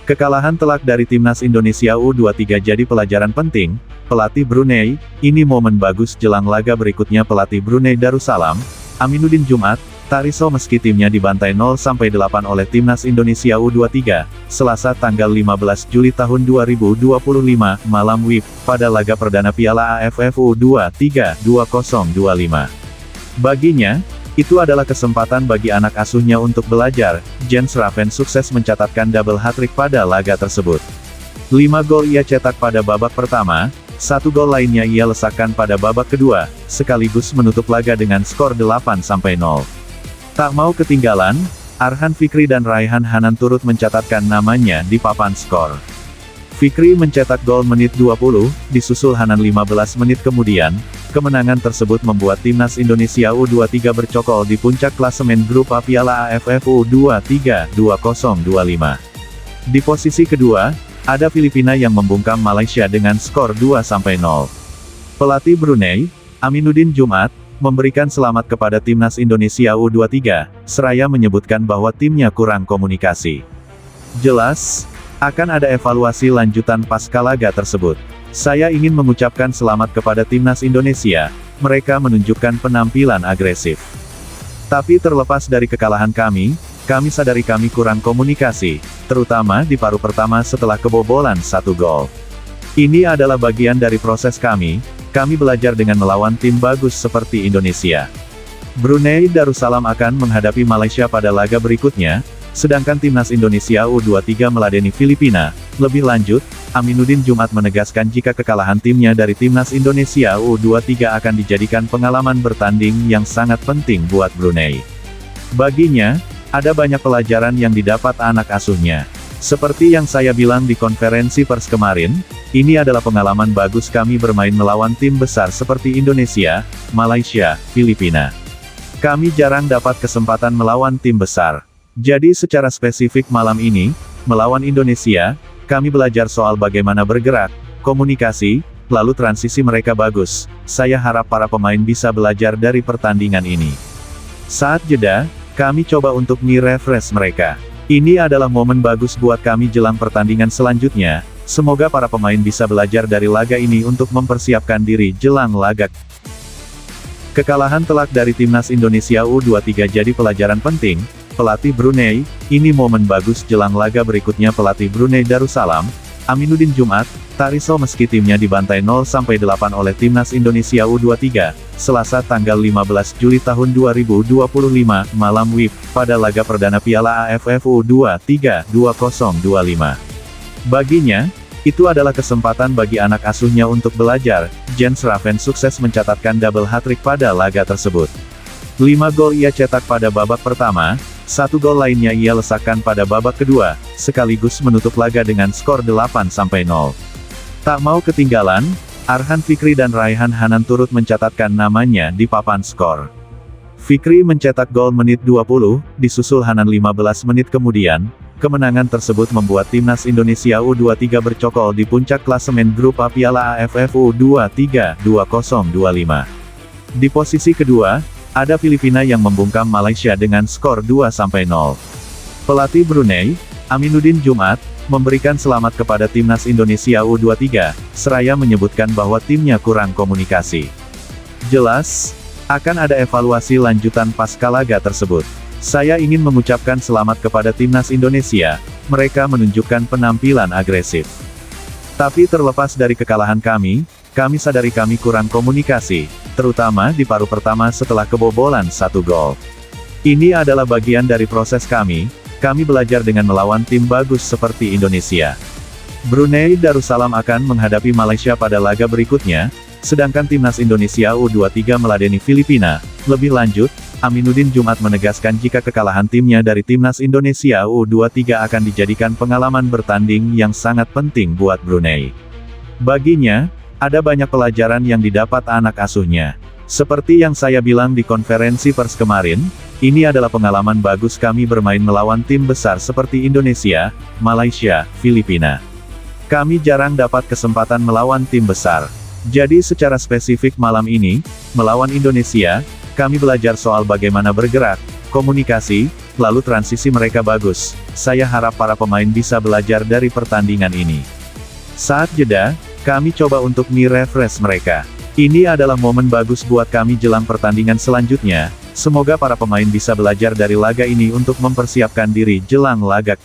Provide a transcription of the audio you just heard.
Kekalahan telak dari timnas Indonesia U23 jadi pelajaran penting. Pelatih Brunei, ini momen bagus jelang laga berikutnya. Pelatih Brunei Darussalam, Aminuddin Jumat, Tariso meski timnya dibantai 0-8 oleh timnas Indonesia U23, Selasa tanggal 15 Juli tahun 2025, malam WIB, pada laga perdana Piala AFF U23 2025. Baginya, itu adalah kesempatan bagi anak asuhnya untuk belajar. Jens Raven sukses mencatatkan double hat-trick pada laga tersebut. 5 gol ia cetak pada babak pertama, 1 gol lainnya ia lesakkan pada babak kedua, sekaligus menutup laga dengan skor 8-0. Tak mau ketinggalan, Arhan Fikri dan Raihan Hanan turut mencatatkan namanya di papan skor. Fikri mencetak gol menit 20, disusul Hanan 15 menit kemudian. Kemenangan tersebut membuat timnas Indonesia U23 bercokol di puncak klasemen grup A Piala AFF U23 2025. Di posisi kedua, ada Filipina yang membungkam Malaysia dengan skor 2-0. Pelatih Brunei, Aminuddin Jumat, memberikan selamat kepada timnas Indonesia U23, seraya menyebutkan bahwa timnya kurang komunikasi. Jelas, akan ada evaluasi lanjutan pasca laga tersebut. Saya ingin mengucapkan selamat kepada timnas Indonesia, mereka menunjukkan penampilan agresif. Tapi terlepas dari kekalahan kami sadari kami kurang komunikasi, terutama di paruh pertama setelah kebobolan 1 gol. Ini adalah bagian dari proses kami belajar dengan melawan tim bagus seperti Indonesia. Brunei Darussalam akan menghadapi Malaysia pada laga berikutnya, sedangkan timnas Indonesia U23 meladeni Filipina. Lebih lanjut, Aminuddin Jumat menegaskan jika kekalahan timnya dari timnas Indonesia U23 akan dijadikan pengalaman bertanding yang sangat penting buat Brunei. Baginya, ada banyak pelajaran yang didapat anak asuhnya. Seperti yang saya bilang di konferensi pers kemarin, ini adalah pengalaman bagus kami bermain melawan tim besar seperti Indonesia, Malaysia, Filipina. Kami jarang dapat kesempatan melawan tim besar. Jadi secara spesifik malam ini, melawan Indonesia, kami belajar soal bagaimana bergerak, komunikasi, lalu transisi mereka bagus. Saya harap para pemain bisa belajar dari pertandingan ini. Saat jeda, kami coba untuk nge-refresh mereka. Ini adalah momen bagus buat kami jelang pertandingan selanjutnya. Semoga para pemain bisa belajar dari laga ini untuk mempersiapkan diri jelang laga. Kekalahan telak dari timnas Indonesia U23 jadi pelajaran penting. Pelatih Brunei, ini momen bagus jelang laga berikutnya. Pelatih Brunei Darussalam, Aminuddin Jumat, Tariso meski timnya dibantai 0-8 oleh timnas Indonesia U23, Selasa tanggal 15 Juli tahun 2025, malam WIB, pada laga perdana Piala AFF U23 2025. Baginya, itu adalah kesempatan bagi anak asuhnya untuk belajar. Jens Raven sukses mencatatkan double hat-trick pada laga tersebut. 5 gol ia cetak pada babak pertama, 1 gol lainnya ia lesakkan pada babak kedua, sekaligus menutup laga dengan skor 8-0. Tak mau ketinggalan, Arhan Fikri dan Raihan Hanan turut mencatatkan namanya di papan skor. Fikri mencetak gol menit 20, disusul Hanan 15 menit kemudian. Kemenangan tersebut membuat timnas Indonesia U23 bercokol di puncak klasemen grup A Piala AFF U23 2025. Di posisi kedua, ada Filipina yang membungkam Malaysia dengan skor 2-0. Pelatih Brunei, Aminuddin Jumat, memberikan selamat kepada timnas Indonesia U23, seraya menyebutkan bahwa timnya kurang komunikasi. Jelas, akan ada evaluasi lanjutan pasca laga tersebut. Saya ingin mengucapkan selamat kepada timnas Indonesia, mereka menunjukkan penampilan agresif. Tapi terlepas dari kekalahan kami sadari kami kurang komunikasi, terutama di paruh pertama setelah kebobolan 1 gol. Ini adalah bagian dari proses kami belajar dengan melawan tim bagus seperti Indonesia. Brunei Darussalam akan menghadapi Malaysia pada laga berikutnya, sedangkan timnas Indonesia U23 meladeni Filipina. Lebih lanjut, Aminuddin Jumat menegaskan jika kekalahan timnya dari timnas Indonesia U23 akan dijadikan pengalaman bertanding yang sangat penting buat Brunei. Baginya, ada banyak pelajaran yang didapat anak asuhnya. Seperti yang saya bilang di konferensi pers kemarin, ini adalah pengalaman bagus kami bermain melawan tim besar seperti Indonesia, Malaysia, Filipina. Kami jarang dapat kesempatan melawan tim besar. Jadi secara spesifik malam ini, melawan Indonesia, kami belajar soal bagaimana bergerak, komunikasi, lalu transisi mereka bagus. Saya harap para pemain bisa belajar dari pertandingan ini. Saat jeda, kami coba untuk refresh mereka. Ini adalah momen bagus buat kami jelang pertandingan selanjutnya. Semoga para pemain bisa belajar dari laga ini untuk mempersiapkan diri jelang laga